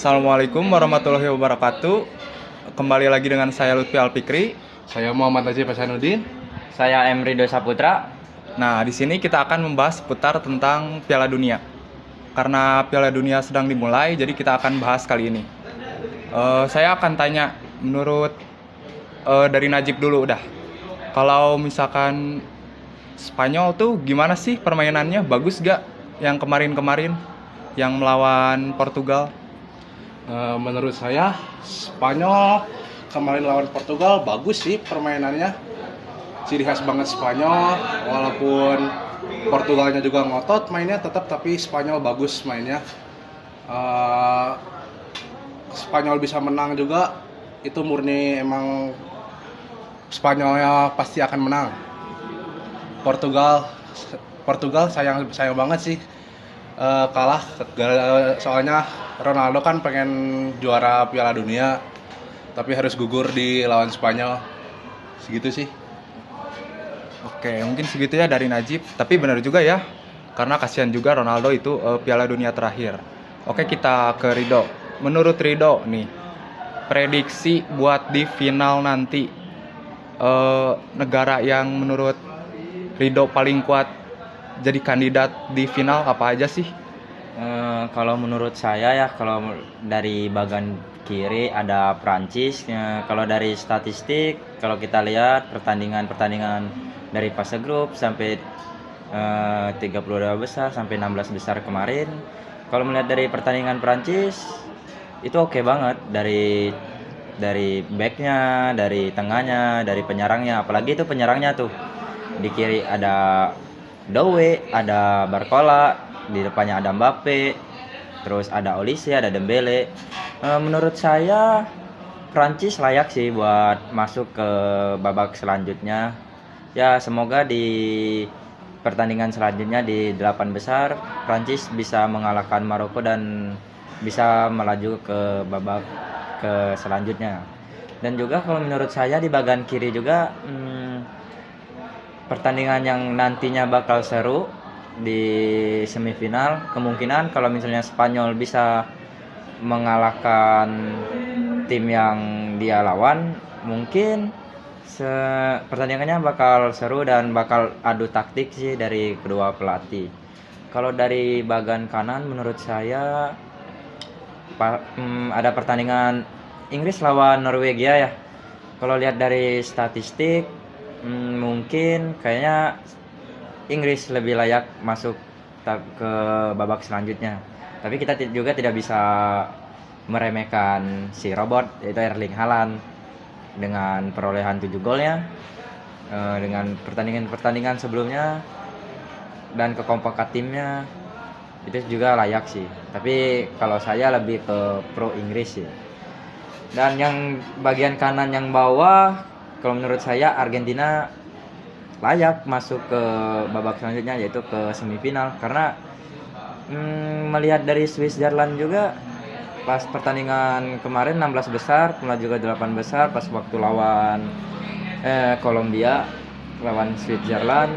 Assalamualaikum warahmatullahi wabarakatuh. Kembali lagi dengan saya Lutfi Alfikri. Saya Muhammad Najib Hasanuddin. Saya Emrido Saputra. Nah, di sini kita akan membahas seputar tentang Piala Dunia. Karena Piala Dunia sedang dimulai, jadi kita akan bahas kali ini. Saya akan tanya, menurut dari Najib dulu udah. Kalau misalkan Spanyol tuh gimana sih permainannya? Bagus gak yang kemarin-kemarin yang melawan Portugal? Menurut saya Spanyol kemarin lawan Portugal bagus sih permainannya. Ciri khas banget Spanyol, walaupun Portugalnya juga ngotot mainnya tetap, tapi Spanyol bagus mainnya. Spanyol bisa menang juga, itu murni emang Spanyolnya pasti akan menang. Portugal Portugal sayang banget sih kalah, soalnya Ronaldo kan pengen juara Piala Dunia tapi harus gugur di lawan Spanyol. Segitu sih. Oke, mungkin segitu ya dari Najib. Tapi benar juga ya, karena kasihan juga Ronaldo itu Piala Dunia terakhir. Oke, kita ke Rido. Menurut Rido nih, prediksi buat di final nanti, negara yang menurut Rido paling kuat jadi kandidat di final apa aja sih? Kalau menurut saya ya, kalau dari bagian kiri ada Prancis. Kalau dari statistik, kalau kita lihat pertandingan dari fase grup sampai 32 besar sampai 16 besar kemarin. Kalau melihat dari pertandingan Prancis itu oke banget, dari backnya, dari tengahnya, dari penyerangnya. Apalagi itu penyerangnya tuh di kiri ada Doué, ada Barcola, di depannya ada Mbappe, terus ada Olise, ada Dembele. Menurut saya Prancis layak sih buat masuk ke babak selanjutnya. Ya, semoga di pertandingan selanjutnya di 8 besar Prancis bisa mengalahkan Maroko dan bisa melaju ke babak ke selanjutnya. Dan juga kalau menurut saya di bagian kiri juga pertandingan yang nantinya bakal seru di semifinal, kemungkinan kalau misalnya Spanyol bisa mengalahkan tim yang dia lawan, mungkin pertandingannya bakal seru dan bakal adu taktik sih dari kedua pelatih. Kalau dari bagian kanan menurut saya ada pertandingan Inggris lawan Norwegia ya. Kalau lihat dari statistik, mungkin kayaknya Inggris lebih layak masuk ke babak selanjutnya. Tapi kita juga tidak bisa meremehkan si robot, yaitu Erling Haaland, dengan perolehan 7 golnya, dengan pertandingan sebelumnya dan kekompakan timnya, itu juga layak sih. Tapi kalau saya lebih ke pro Inggris sih. Dan yang bagian kanan yang bawah, kalau menurut saya Argentina layak masuk ke babak selanjutnya, yaitu ke semifinal. Karena melihat dari Switzerland juga pas pertandingan kemarin 16 besar, kemudian juga 8 besar pas waktu lawan Kolombia lawan Switzerland.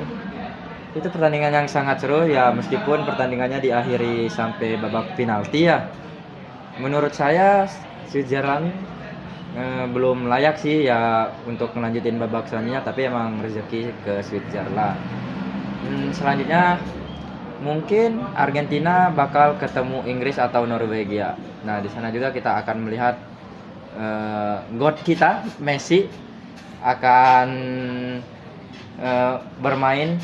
Itu pertandingan yang sangat seru ya, meskipun pertandingannya diakhiri sampai babak penalti ya. Menurut saya Switzerland belum layak sih ya untuk melanjutin babak selanjutnya, tapi emang rezeki ke Switzerland. Selanjutnya mungkin Argentina bakal ketemu Inggris atau Norwegia. Nah, di sana juga kita akan melihat God kita Messi akan bermain,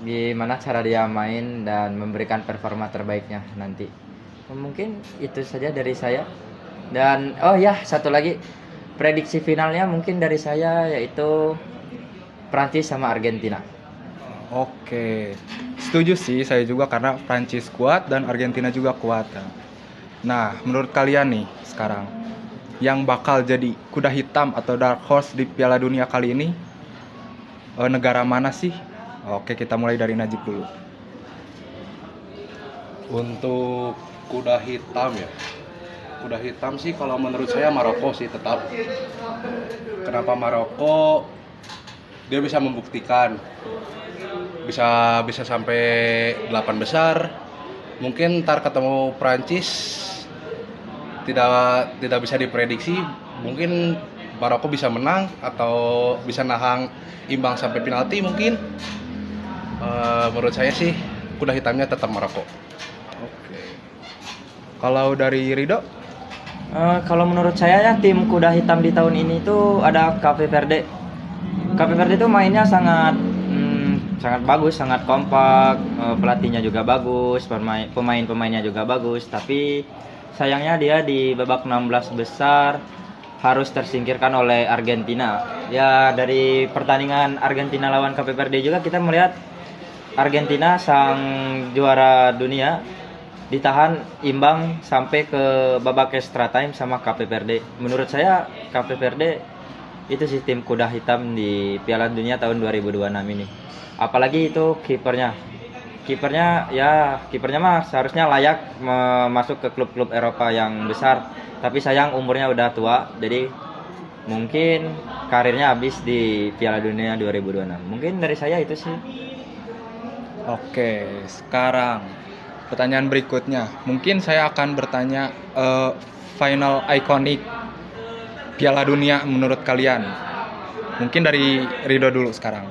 gimana cara dia main dan memberikan performa terbaiknya nanti. Mungkin itu saja dari saya. Dan oh ya, satu lagi, prediksi finalnya mungkin dari saya yaitu Prancis sama Argentina. Oke, setuju sih saya juga karena Prancis kuat dan Argentina juga kuat. Nah, menurut kalian nih sekarang, yang bakal jadi kuda hitam atau dark horse di Piala Dunia kali ini, negara mana sih? Oke, kita mulai dari Najib dulu. Untuk kuda hitam ya, kuda hitam sih kalau menurut saya Maroko sih tetap. Kenapa Maroko? Dia bisa membuktikan bisa sampai 8 besar. Mungkin ntar ketemu Prancis tidak bisa diprediksi. Mungkin Maroko bisa menang atau bisa nahang imbang sampai penalti mungkin. Menurut saya sih kuda hitamnya tetap Maroko. Oke. Kalau dari Rido? Kalau menurut saya ya tim kuda hitam di tahun ini tuh ada Cape Verde. Cape Verde itu mainnya sangat bagus, sangat kompak, pelatihnya juga bagus, pemain-pemainnya juga bagus. Tapi sayangnya dia di babak 16 besar harus tersingkirkan oleh Argentina. Ya dari pertandingan Argentina lawan Cape Verde juga kita melihat Argentina sang juara dunia ditahan imbang sampai ke babak extra time sama Cape Verde. Menurut saya Cape Verde itu sih tim kuda hitam di Piala Dunia tahun 2026 ini. Apalagi itu kipernya. Kipernya mah seharusnya layak masuk ke klub-klub Eropa yang besar. Tapi sayang umurnya udah tua, jadi mungkin karirnya habis di Piala Dunia 2026. Mungkin dari saya itu sih. Oke, sekarang pertanyaan berikutnya. Mungkin saya akan bertanya final ikonik Piala Dunia menurut kalian. Mungkin dari Rido dulu sekarang.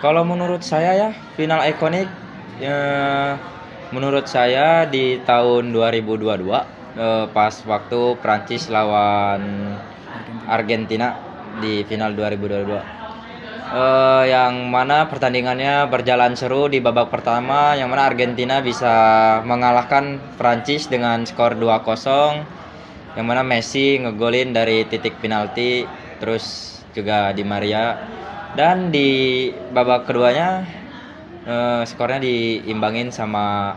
Kalau menurut saya ya final ikonik menurut saya di tahun 2022 pas waktu Prancis lawan Argentina di final 2022. Yang mana pertandingannya berjalan seru di babak pertama, yang mana Argentina bisa mengalahkan Prancis dengan skor 2-0, yang mana Messi ngegolin dari titik penalti, terus juga Di Maria. Dan di babak keduanya skornya diimbangin sama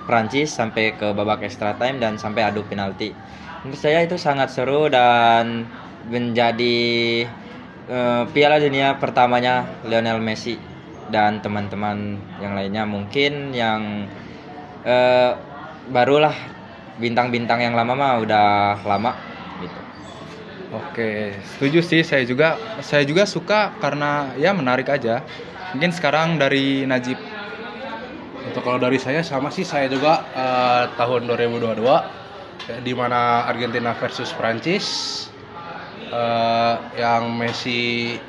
Prancis sampai ke babak extra time dan sampai adu penalti. Menurut saya itu sangat seru dan menjadi Piala Dunia pertamanya Lionel Messi dan teman-teman yang lainnya. Mungkin yang barulah bintang-bintang yang lama mah udah lama gitu. Oke, setuju sih. Saya juga suka karena ya menarik aja. Mungkin sekarang dari Najib. Untuk kalau dari saya sama sih, saya juga tahun 2022 di mana Argentina versus Prancis, yang Messi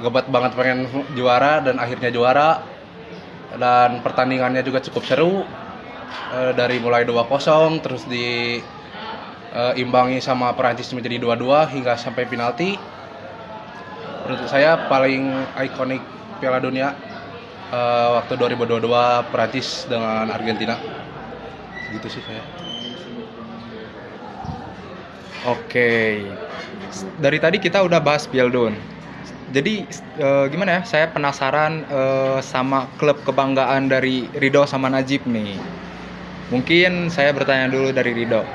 gebat banget pengen juara dan akhirnya juara, dan pertandingannya juga cukup seru, dari mulai 2-0 terus imbangi sama Prancis menjadi 2-2 hingga sampai penalti. Menurut saya paling ikonik Piala Dunia waktu 2022 Prancis dengan Argentina. Gitu sih saya. Oke, dari tadi kita udah bahas Pieldon. Jadi gimana ya? Saya penasaran sama klub kebanggaan dari Rido sama Najib nih. Mungkin saya bertanya dulu dari Rido.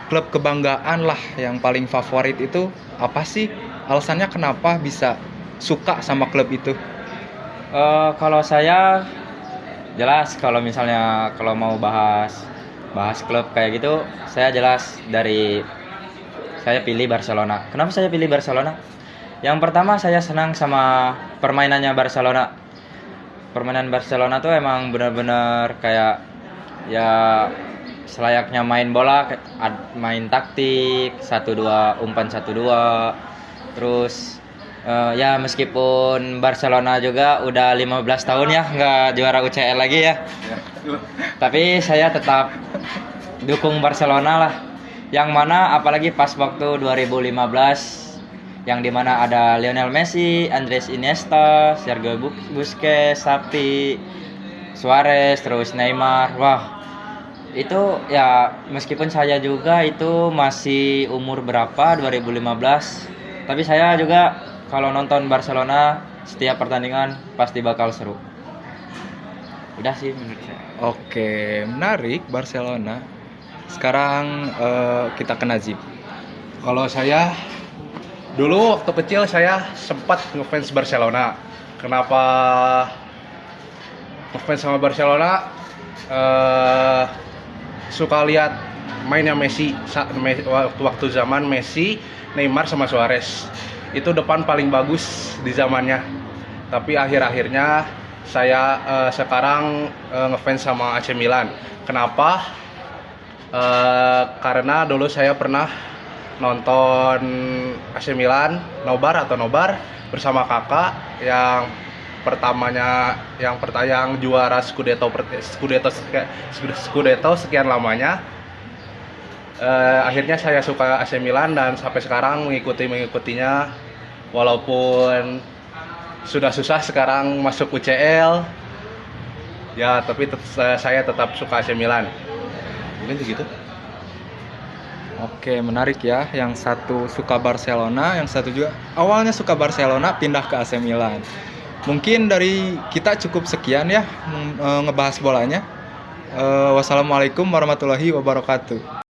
Klub kebanggaan lah yang paling favorit itu apa sih? Alasannya kenapa bisa suka sama klub itu? Kalau saya jelas, kalau misalnya kalau mau bahas klub kayak gitu, saya jelas saya pilih Barcelona. Kenapa saya pilih Barcelona? Yang pertama saya senang sama permainannya Barcelona. Permainan Barcelona tuh emang benar-benar kayak ya selayaknya main bola, main taktik 1-2 umpan 1-2. Terus ya meskipun Barcelona juga udah 15 tahun ya nggak juara UCL lagi ya. Tapi saya tetap dukung Barcelona lah. Yang mana apalagi pas waktu 2015 yang dimana ada Lionel Messi, Andres Iniesta, Sergio Busquets, Xavi, Suarez, terus Neymar. Wah, itu ya meskipun saya juga itu masih umur berapa 2015, tapi saya juga kalau nonton Barcelona setiap pertandingan pasti bakal seru. Udah sih menurut saya. Oke, menarik Barcelona. Sekarang kita ke Najib. Kalau saya dulu waktu kecil saya sempat ngefans Barcelona. Kenapa ngefans sama Barcelona? Suka lihat mainnya Messi waktu zaman Messi, Neymar sama Suarez. Itu depan paling bagus di zamannya. Tapi akhir-akhirnya saya sekarang ngefans sama AC Milan. Kenapa? Karena dulu saya pernah nonton AC Milan nobar bersama kakak yang yang juara Scudetto sekian lamanya. Akhirnya saya suka AC Milan dan sampai sekarang mengikutinya walaupun sudah susah sekarang masuk UCL ya, tapi saya tetap suka AC Milan. Mungkin segitu. Oke, menarik ya. Yang satu suka Barcelona, yang satu juga awalnya suka Barcelona, pindah ke AC Milan. Mungkin dari kita cukup sekian ya ngebahas bolanya. Wassalamualaikum warahmatullahi wabarakatuh.